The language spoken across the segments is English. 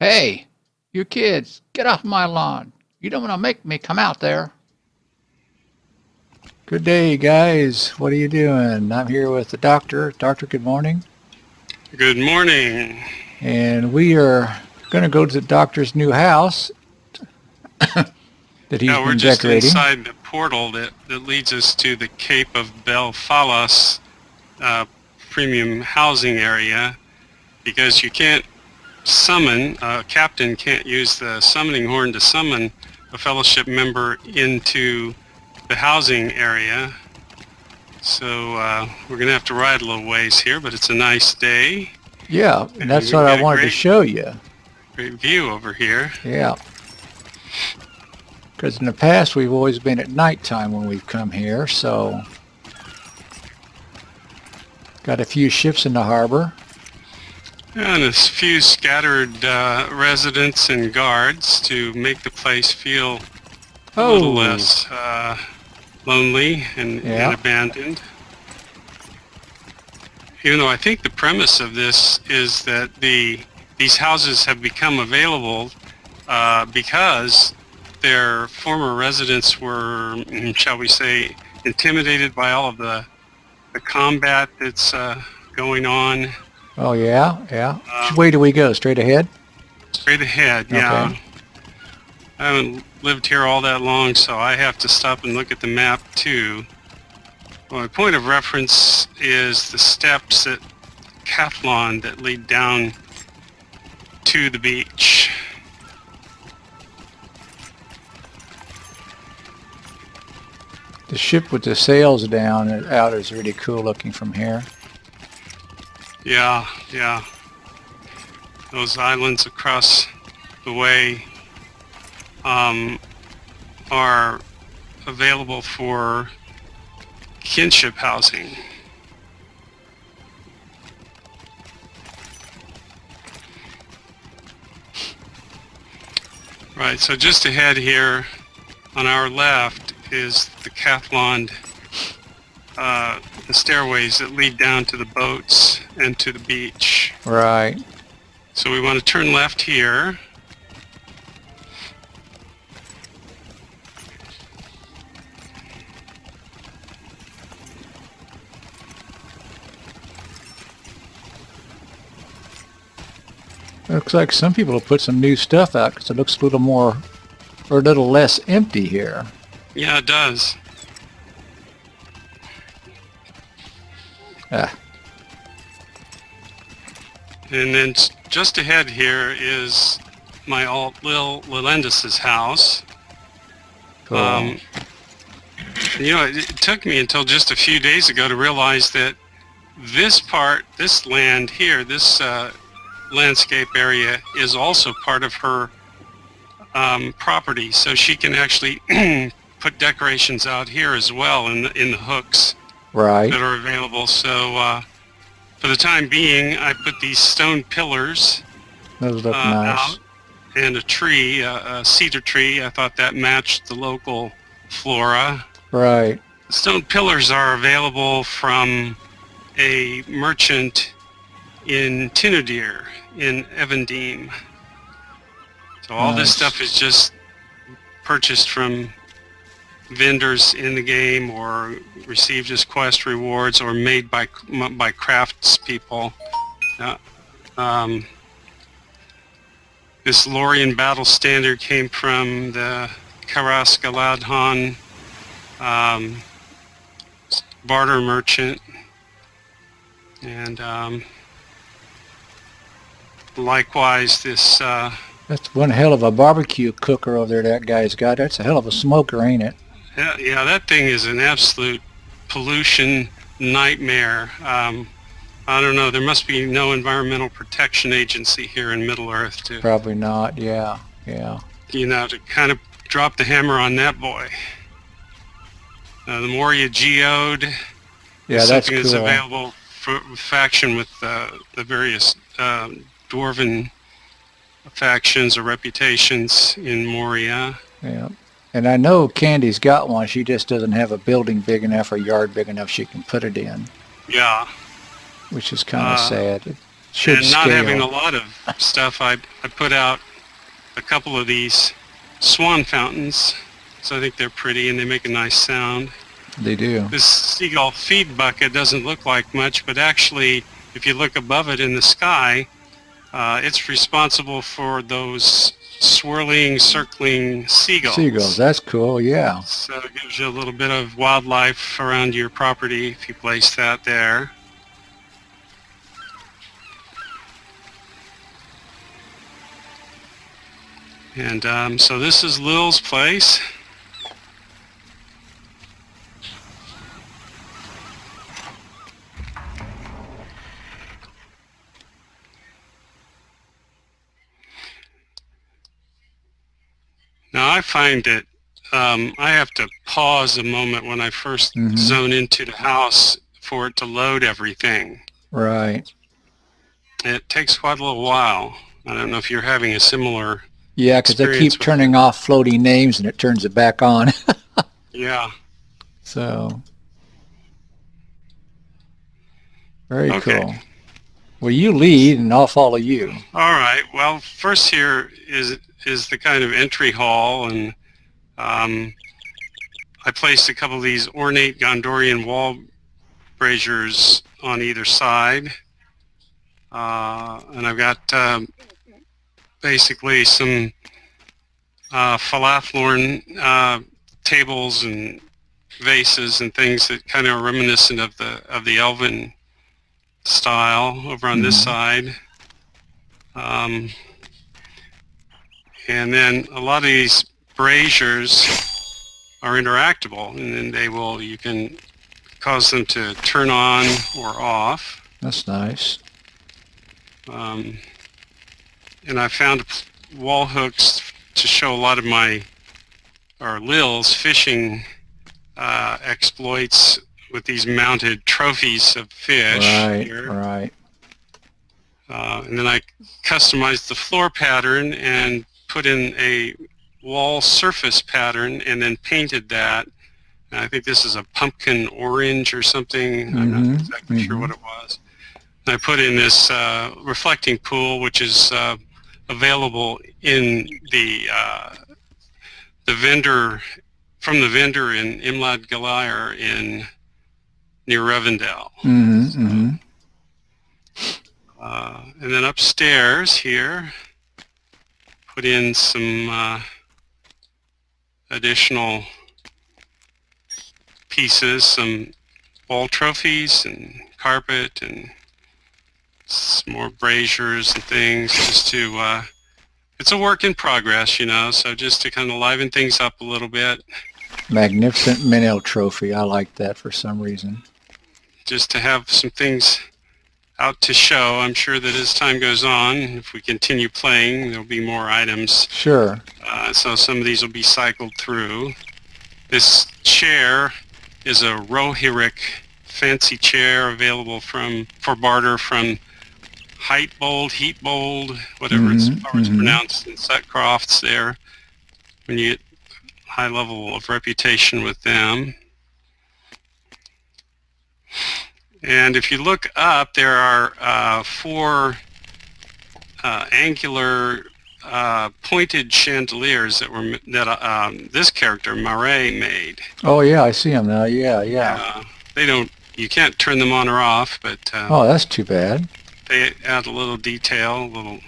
Hey, you kids, get off my lawn. You don't want to make me come out there. Good day, guys. What are you doing? I'm here with the doctor. Doctor, good morning. Good morning. And we are going to go to the doctor's new house that he's Yeah, we're been just decorating. inside the portal that leads us to the Cape of Belfalas uh, premium housing area, because you can't summon, a captain can't use the summoning horn to summon a fellowship member into the housing area. So we're going to have to ride a little ways here, but it's a nice day. Yeah, and And that's we what I got a wanted to show you. great view over here. Yeah. Because in the past, we've always been at nighttime when we've come here, so got a few ships in the harbor. And a few scattered residents and guards to make the place feel a little less lonely and abandoned. Even though I think the premise of this is that these houses have become available because their former residents were, shall we say, intimidated by all of the combat that's going on. Oh, yeah. Which way do we go? Straight ahead? Straight ahead, yeah. Okay. I haven't lived here all that long, so I have to stop and look at the map too. Well, my point of reference is the steps at Cathlon that lead down to the beach. The ship with the sails down and out is really cool looking from here. Yeah. Those islands across the way are available for kinship housing. Right, so just ahead here on our left is the Cathlon, the stairways that lead down to the boats and to the beach. Right. So we want to turn left here. Looks like some people have put some new stuff out because it looks a little more, or a little less empty here. Yeah, it does. Ah. And then just ahead here is my alt Lills' house. Cool. It took me until just a few days ago to realize that this land here, this landscape area is also part of her property, so she can actually put decorations out here as well in the hooks Right. that are available. So for the time being, I put these stone pillars Those look nice. out, and a tree, a cedar tree. I thought that matched the local flora. Right. The stone pillars are available from a merchant in Tinadir in Evandene. So all this stuff is just purchased from vendors in the game or received as quest rewards or made by craftspeople. This Lorien battle standard came from the Karaskaladhan barter merchant, and likewise this That's one hell of a barbecue cooker over there that guy's got. That's a hell of a smoker, ain't it? yeah, that thing is an absolute pollution nightmare. I don't know, there must be no environmental protection agency here in Middle Earth to Probably not. Yeah. to kind of drop the hammer on that boy. The Moria Geode Yeah, is that's something cool. that's available for faction with the various dwarven factions or reputations in Moria. Yeah. And I know Candy's got one. She just doesn't have a building big enough or yard big enough she can put it in, Yeah. which is kind of sad. Should And not having a scale. lot of stuff, I put out a couple of these swan fountains. So I think they're pretty and they make a nice sound. They do. This seagull feed bucket doesn't look like much, but actually, if you look above it in the sky, it's responsible for those swirling, circling seagulls. Seagulls, that's cool, yeah. So it gives you a little bit of wildlife around your property if you place that there. And so this is Lil's place. Now I find that I have to pause a moment when I first zone into the house for it to load everything. Right. It takes quite a little while. I don't know if you're having a similar Yeah, because they experience keep with turning off floating names and it turns it back on. Yeah. So, very Okay. cool. Well, you lead and I'll follow you. All right. Well, first here is the kind of entry hall, and I placed a couple of these ornate Gondorian wall braziers on either side, and I've got basically some falaflorn tables and vases and things that kind of are reminiscent of the elven style over on this side. And then a lot of these braziers are interactable, and then you can cause them to turn on or off. That's nice. And I found wall hooks to show a lot of my, or Lills, fishing exploits with these mounted trophies of fish. Right, here. right. And then I customized the floor pattern and put in a wall surface pattern and then painted that. And I think this is a pumpkin orange or something. I'm not exactly sure what it was. And I put in this reflecting pool, which is available in the vendor, from the vendor in Imlad Galayr near Revendell. And then upstairs here, put in some additional pieces, some wall trophies and carpet and some more braziers and things, just to, it's a work in progress, you know, so just to kind of liven things up a little bit. Magnificent Menel trophy. I like that for some reason. Just to have some things out to show. I'm sure that as time goes on, if we continue playing, there'll be more items. Sure. So some of these will be cycled through. This chair is a Rohirric fancy chair available for barter from Heatbold, whatever it's pronounced in Sutcroft's there, when you get high level of reputation with them. And if you look up, there are 4 angular pointed chandeliers that this character Marae made. Oh yeah, I see them now. Yeah. You can't turn them on or off, but Oh, that's too bad. they add a little detail, a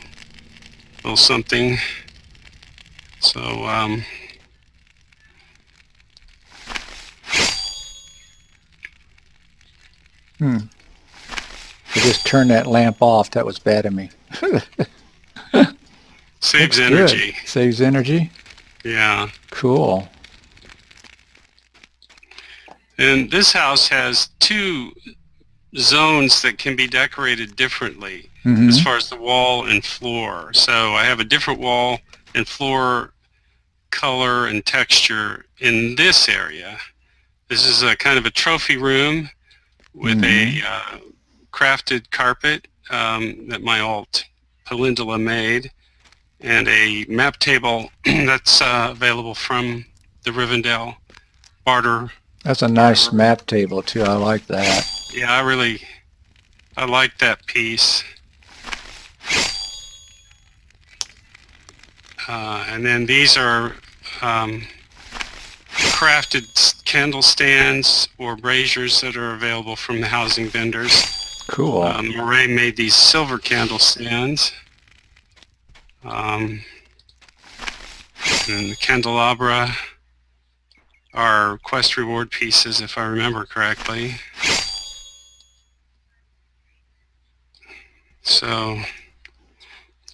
little something. So I just turned that lamp off. That was bad of me. saves Good. energy. Saves energy. Yeah. Cool. And this house has 2 zones that can be decorated differently as far as the wall and floor. So I have a different wall and floor color and texture in this area. This is a kind of a trophy room with a crafted carpet that my alt Palindula made, and a map table that's available from the Rivendell barter. That's a nice map table too. I like that. Yeah, I like that piece. And then these are crafted candle stands or braziers that are available from the housing vendors. Cool. Murray made these silver candle stands. And the candelabra are quest reward pieces, if I remember correctly. So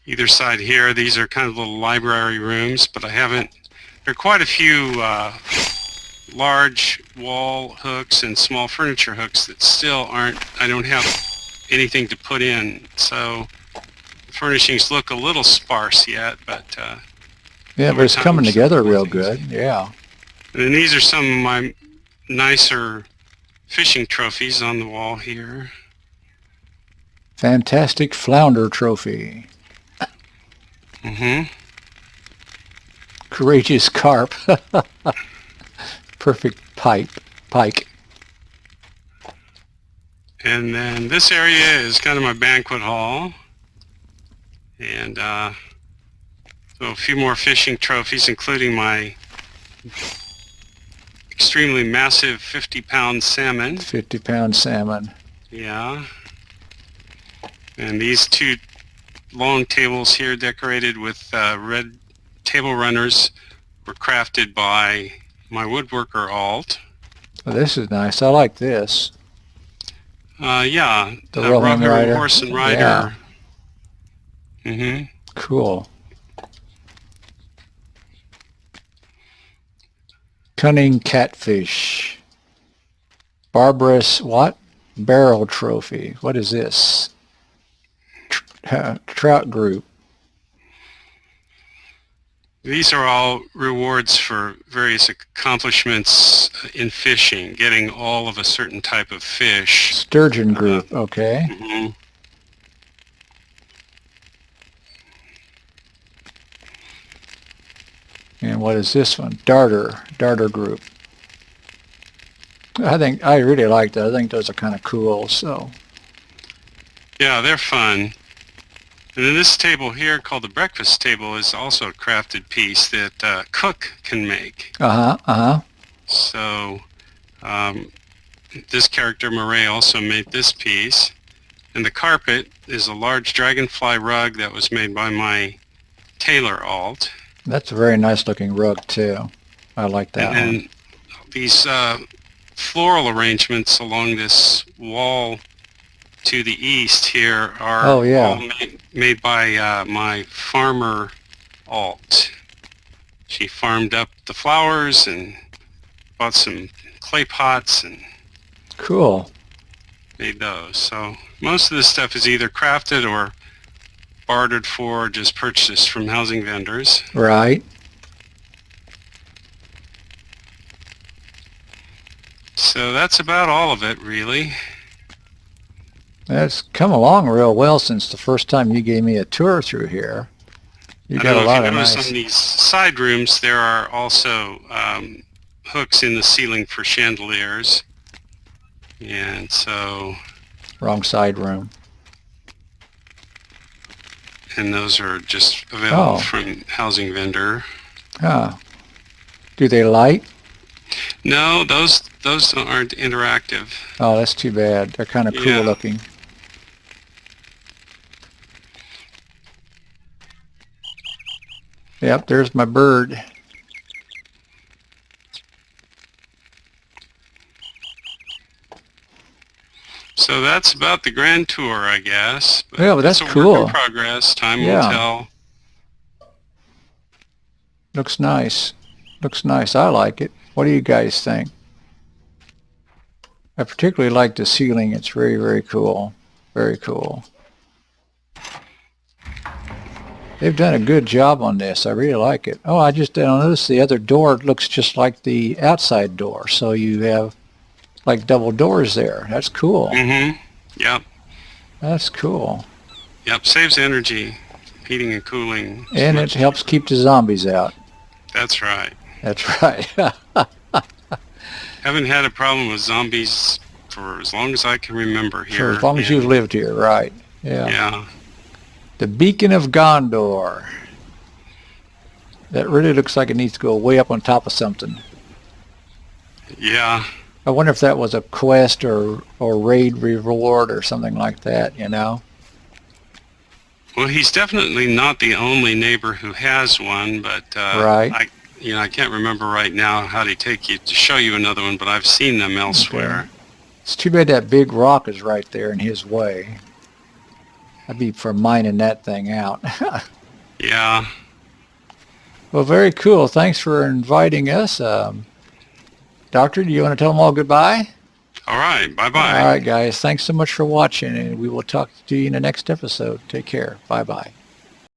either side here, these are kind of little library rooms, but there are quite a few large wall hooks and small furniture hooks that still I don't have anything to put in. So the furnishings look a little sparse yet, but yeah, but it's coming together real good. Yeah. And then these are some of my nicer fishing trophies on the wall here. Fantastic flounder trophy. Mm-hmm. Courageous carp. Perfect pike. And then this area is kind of my banquet hall. And so a few more fishing trophies, including my extremely massive 50-pound salmon. 50-pound salmon. Yeah. And these two long tables here decorated with red table runners were crafted by my woodworker Alt. Well, this is nice. I like this. Yeah. The rolling rider. Horse and rider. Yeah. Mm-hmm. Cool. Cunning catfish. Barbarous what? Barrel trophy. What is this? Trout group. These are all rewards for various accomplishments in fishing, getting all of a certain type of fish. Sturgeon group, okay. Mm-hmm. And what is this one? Darter group. I really like that. I think those are kind of cool, so. Yeah, they're fun. And then this table here, called the breakfast table, is also a crafted piece that a cook can make. So this character, Murray, also made this piece. And the carpet is a large dragonfly rug that was made by my tailor Alt. That's a very nice looking rug too. I like that and one. These floral arrangements along this wall to the east here are all made by my farmer Alt. She farmed up the flowers and bought some clay pots and cool. Made those. So most of this stuff is either crafted or bartered for, or just purchased from housing vendors. Right. So that's about all of it, really. It's come along real well since the first time you gave me a tour through here. You got a lot of nice. On these side rooms, there are also hooks in the ceiling for chandeliers, and so. Wrong side room. And those are just available from housing vendor. Ah. Do they light? No, those aren't interactive. Oh, that's too bad. They're kind of cool looking. Yep, there's my bird. So that's about the grand tour, I guess. But yeah, but that's it's a cool. Work in progress. Time will tell. Looks nice. Looks nice. I like it. What do you guys think? I particularly like the ceiling. It's very, very cool. Very cool. They've done a good job on this. I really like it. Oh, I just noticed the other door looks just like the outside door. So you have like double doors there. That's cool. Mm-hmm. Yep. That's cool. Yep. Saves energy, heating and cooling. And it helps keep the zombies out. That's right. That's right. Haven't had a problem with zombies for as long as I can remember here. For as long as you've lived here, right. Yeah. Yeah. The Beacon of Gondor. That really looks like it needs to go way up on top of something. Yeah. I wonder if that was a quest or raid reward or something like that, you know? Well, he's definitely not the only neighbor who has one, but Right. I can't remember right now how to take you to show you another one, but I've seen them elsewhere. Okay. It's too bad that big rock is right there in his way. I'd be for mining that thing out. Yeah. Well, very cool. Thanks for inviting us. Doctor, do you want to tell them all goodbye? All right. Bye-bye. All right, guys. Thanks so much for watching, and we will talk to you in the next episode. Take care. Bye-bye.